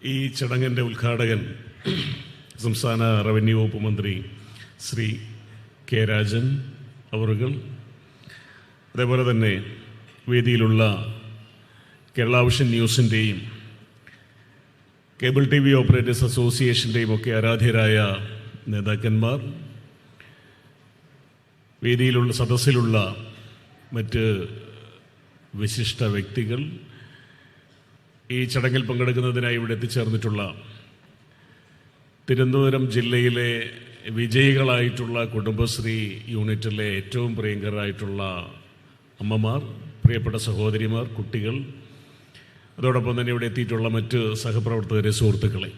ഈ ചടങ്ങിൻ്റെ ഉദ്ഘാടകൻ സംസ്ഥാന റവന്യൂ വകുപ്പ് മന്ത്രി ശ്രീ കെ രാജൻ അവറുകൾ, അതേപോലെ തന്നെ വേദിയിലുള്ള കേരള വിഷൻ ന്യൂസിൻ്റെയും കേബിൾ TV ഓപ്പറേറ്റേഴ്സ് അസോസിയേഷൻ്റെയും ഒക്കെ ആരാധ്യരായ നേതാക്കന്മാർ, വേദിയിലുള്ള സദസ്സിലുള്ള മറ്റ് വിശിഷ്ട വ്യക്തികൾ, ഈ ചടങ്ങിൽ പങ്കെടുക്കുന്നതിനായി ഇവിടെ എത്തിച്ചേർന്നിട്ടുള്ള തിരുവനന്തപുരം ജില്ലയിലെ വിജയികളായിട്ടുള്ള കുടുംബശ്രീ യൂണിറ്റിലെ ഏറ്റവും പ്രിയങ്കരായിട്ടുള്ള അമ്മമാർ, പ്രിയപ്പെട്ട സഹോദരിമാർ, കുട്ടികൾ, അതോടൊപ്പം തന്നെ ഇവിടെ എത്തിയിട്ടുള്ള മറ്റ് സഹപ്രവർത്തകരെ, സുഹൃത്തുക്കളെ,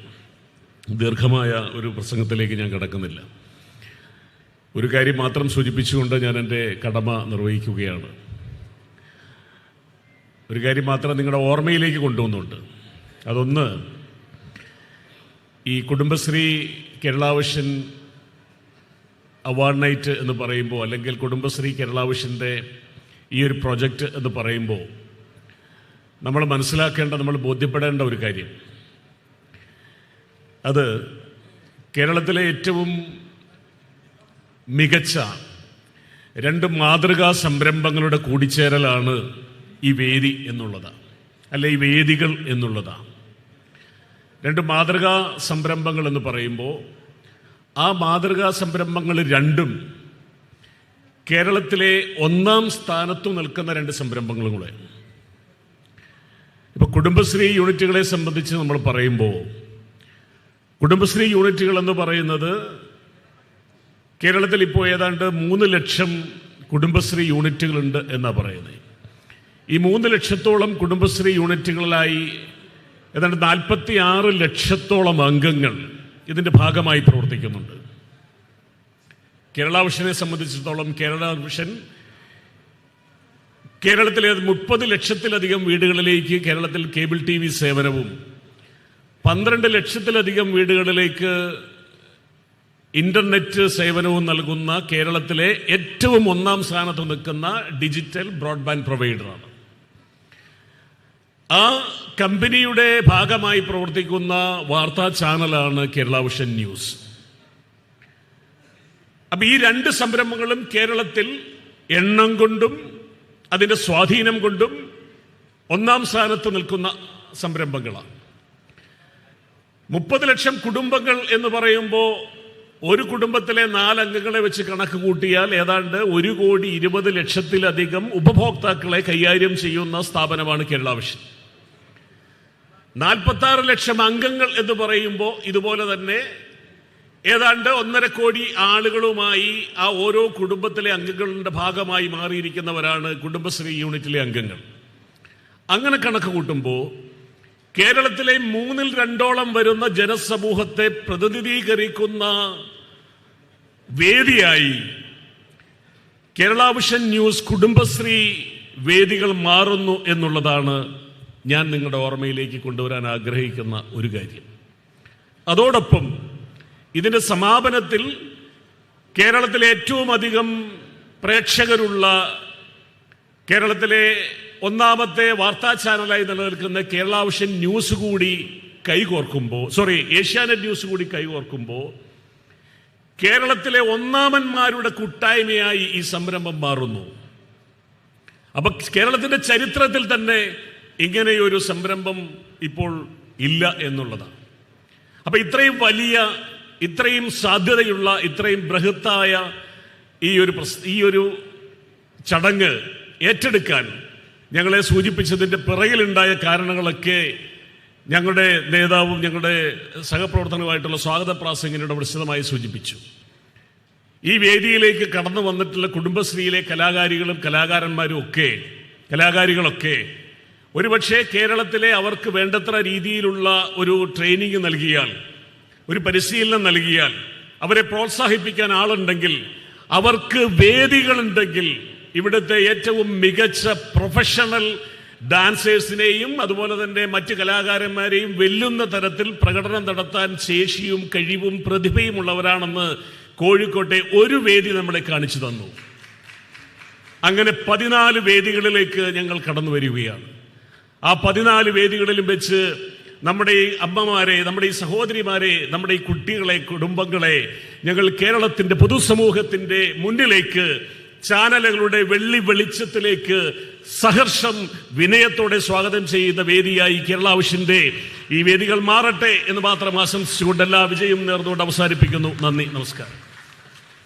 ദീർഘമായ ഒരു പ്രസംഗത്തിലേക്ക് ഞാൻ കടക്കുന്നില്ല. ഒരു കാര്യം മാത്രം സൂചിപ്പിച്ചുകൊണ്ട് ഞാൻ എൻ്റെ കടമ നിർവഹിക്കുകയാണ്. ഒരു കാര്യം മാത്രം നിങ്ങളുടെ ഓർമ്മയിലേക്ക് കൊണ്ടുവന്നുണ്ട്. അതൊന്ന്, ഈ Kudumbashree Kerala vision award night എന്ന് പറയുമ്പോൾ, അല്ലെങ്കിൽ കുടുംബശ്രീ കേരള വിഷൻ്റെ ഈ ഒരു പ്രോജക്റ്റ് എന്ന് പറയുമ്പോൾ നമ്മൾ മനസ്സിലാക്കേണ്ട, നമ്മൾ ബോധ്യപ്പെടേണ്ട ഒരു കാര്യം, അത് കേരളത്തിലെ ഏറ്റവും മികച്ച രണ്ട് മാതൃകാ സംരംഭങ്ങളുടെ കൂടിച്ചേരലാണ് ഈ വേദി എന്നുള്ളതാണ്, അല്ലെ ഈ വേദികൾ എന്നുള്ളതാണ്. രണ്ട് മാതൃകാ സംരംഭങ്ങൾ എന്ന് പറയുമ്പോൾ ആ മാതൃകാ സംരംഭങ്ങൾ രണ്ടും കേരളത്തിലെ ഒന്നാം സ്ഥാനത്തു നിൽക്കുന്ന രണ്ട് സംരംഭങ്ങളും കൂടെ. ഇപ്പോൾ കുടുംബശ്രീ യൂണിറ്റുകളെ സംബന്ധിച്ച് നമ്മൾ പറയുമ്പോൾ, കുടുംബശ്രീ യൂണിറ്റുകൾ എന്ന് പറയുന്നത് കേരളത്തിൽ ഇപ്പോൾ ഏതാണ്ട് 3 ലക്ഷം കുടുംബശ്രീ യൂണിറ്റുകളുണ്ട് എന്നാണ് പറയുന്നത്. ഈ 3 ലക്ഷത്തോളം കുടുംബശ്രീ യൂണിറ്റുകളിലായി ഏതാണ്ട് 46 ലക്ഷത്തോളം അംഗങ്ങൾ ഇതിൻ്റെ ഭാഗമായി പ്രവർത്തിക്കുന്നുണ്ട്. കേരള വിഷനെ സംബന്ധിച്ചിടത്തോളം കേരള വിഷൻ കേരളത്തിലെ 30 ലക്ഷത്തിലധികം വീടുകളിലേക്ക് കേരളത്തിൽ കേബിൾ TV സേവനവും 12 ലക്ഷത്തിലധികം വീടുകളിലേക്ക് ഇന്റർനെറ്റ് സേവനവും നൽകുന്ന കേരളത്തിലെ ഏറ്റവും ഒന്നാം സ്ഥാനത്ത് നിൽക്കുന്ന ഡിജിറ്റൽ ബ്രോഡ്ബാൻഡ് പ്രൊവൈഡറാണ്. ആ കമ്പനിയുടെ ഭാഗമായി പ്രവർത്തിക്കുന്ന വാർത്താ ചാനലാണ് കേരള വിഷൻ ന്യൂസ്. അപ്പം ഈ രണ്ട് സംരംഭങ്ങളും കേരളത്തിൽ എണ്ണം കൊണ്ടും അതിൻ്റെ സ്വാധീനം കൊണ്ടും ഒന്നാം സ്ഥാനത്ത് നിൽക്കുന്ന സംരംഭങ്ങളാണ്. 30 ലക്ഷം കുടുംബങ്ങൾ എന്ന് പറയുമ്പോൾ ഒരു കുടുംബത്തിലെ 4 അംഗങ്ങളെ വെച്ച് കണക്ക് കൂട്ടിയാൽ ഏതാണ്ട് 1,20,00,000-ലധികം ഉപഭോക്താക്കളെ കൈകാര്യം ചെയ്യുന്ന സ്ഥാപനമാണ് കേരള വിഷൻ. 46 ലക്ഷം അംഗങ്ങൾ എന്ന് പറയുമ്പോൾ ഇതുപോലെ തന്നെ ഏതാണ്ട് 1.5 കോടി ആളുകളുമായി ആ ഓരോ കുടുംബത്തിലെ അംഗങ്ങളുടെ ഭാഗമായി മാറിയിരിക്കുന്നവരാണ് കുടുംബശ്രീ യൂണിറ്റിലെ അംഗങ്ങൾ. അങ്ങനെ കണക്ക് കൂട്ടുമ്പോൾ കേരളത്തിലെ 2/3 വരുന്ന ജനസമൂഹത്തെ പ്രതിനിധീകരിക്കുന്ന വേദിയായി കേരള വിഷൻ ന്യൂസ് കുടുംബശ്രീ വേദികൾ മാറുന്നു എന്നുള്ളതാണ് ഞാൻ നിങ്ങളുടെ ഓർമ്മയിലേക്ക് കൊണ്ടുവരാൻ ആഗ്രഹിക്കുന്ന ഒരു കാര്യം. അതോടൊപ്പം ഇതിൻ്റെ സമാപനത്തിൽ കേരളത്തിലെ ഏറ്റവും അധികം പ്രേക്ഷകരുള്ള, കേരളത്തിലെ ഒന്നാമത്തെ വാർത്താ ചാനലായി നിലനിൽക്കുന്ന കേരള വിഷൻ ന്യൂസ് കൂടി കൈകോർക്കുമ്പോൾ, ഏഷ്യാനെറ്റ് ന്യൂസ് കൂടി കൈകോർക്കുമ്പോൾ കേരളത്തിലെ ഒന്നാമന്മാരുടെ കൂട്ടായ്മയായി ഈ സംരംഭം മാറുന്നു. അപ്പൊ കേരളത്തിന്റെ ചരിത്രത്തിൽ തന്നെ ഇങ്ങനെയൊരു സംരംഭം ഇപ്പോൾ ഇല്ല എന്നുള്ളതാണ്. അപ്പൊ ഇത്രയും വലിയ, ഇത്രയും സാധ്യതയുള്ള, ഇത്രയും ബൃഹത്തായ ഈ ഒരു ചടങ്ങ് ഏറ്റെടുക്കാൻ ഞങ്ങളെ സൂചിപ്പിച്ചതിൻ്റെ പിറകിലുണ്ടായ കാരണങ്ങളൊക്കെ ഞങ്ങളുടെ നേതാവും ഞങ്ങളുടെ സഹപ്രവർത്തകനുമായിട്ടുള്ള സ്വാഗത പ്രാസംഗികനോട് വിശദമായി സൂചിപ്പിച്ചു. ഈ വേദിയിലേക്ക് കടന്നു വന്നിട്ടുള്ള കുടുംബശ്രീയിലെ കലാകാരികളും കലാകാരികളൊക്കെ ഒരുപക്ഷെ കേരളത്തിലെ അവർക്ക് വേണ്ടത്ര രീതിയിലുള്ള ഒരു ട്രെയിനിങ് നൽകിയാൽ, ഒരു പരിശീലനം നൽകിയാൽ, അവരെ പ്രോത്സാഹിപ്പിക്കാൻ ആളുണ്ടെങ്കിൽ, അവർക്ക് വേദികളുണ്ടെങ്കിൽ, ഇവിടുത്തെ ഏറ്റവും മികച്ച പ്രൊഫഷണൽ ഡാൻസേഴ്സിനെയും അതുപോലെ തന്നെ മറ്റ് കലാകാരന്മാരെയും വെല്ലുന്ന തരത്തിൽ പ്രകടനം നടത്താൻ ശേഷിയും കഴിവും പ്രതിഭയും ഉള്ളവരാണെന്ന് കോഴിക്കോട്ടെ ഒരു വേദി നമ്മളെ കാണിച്ചു തന്നു. അങ്ങനെ 14 വേദികളിലേക്ക് ഞങ്ങൾ കടന്നു വരികയാണ്. ആ 14 വേദികളിലും വെച്ച് നമ്മുടെ ഈ അമ്മമാരെ, നമ്മുടെ ഈ സഹോദരിമാരെ, നമ്മുടെ ഈ കുട്ടികളെ, കുടുംബങ്ങളെ ഞങ്ങൾ കേരളത്തിൻ്റെ പൊതുസമൂഹത്തിൻ്റെ മുന്നിലേക്ക്, ചാനലുകളുടെ വെള്ളി വെളിച്ചത്തിലേക്ക് സഹർഷം വിനയത്തോടെ സ്വാഗതം ചെയ്യുന്ന വേദിയായി കേരള വിഷന്റെ ഈ വേദികൾ മാറട്ടെ എന്ന് മാത്രം ആശംസിച്ചുകൊണ്ട് എല്ലാ വിജയം നേർന്നുകൊണ്ട് അവസാനിപ്പിക്കുന്നു. നന്ദി, നമസ്കാരം.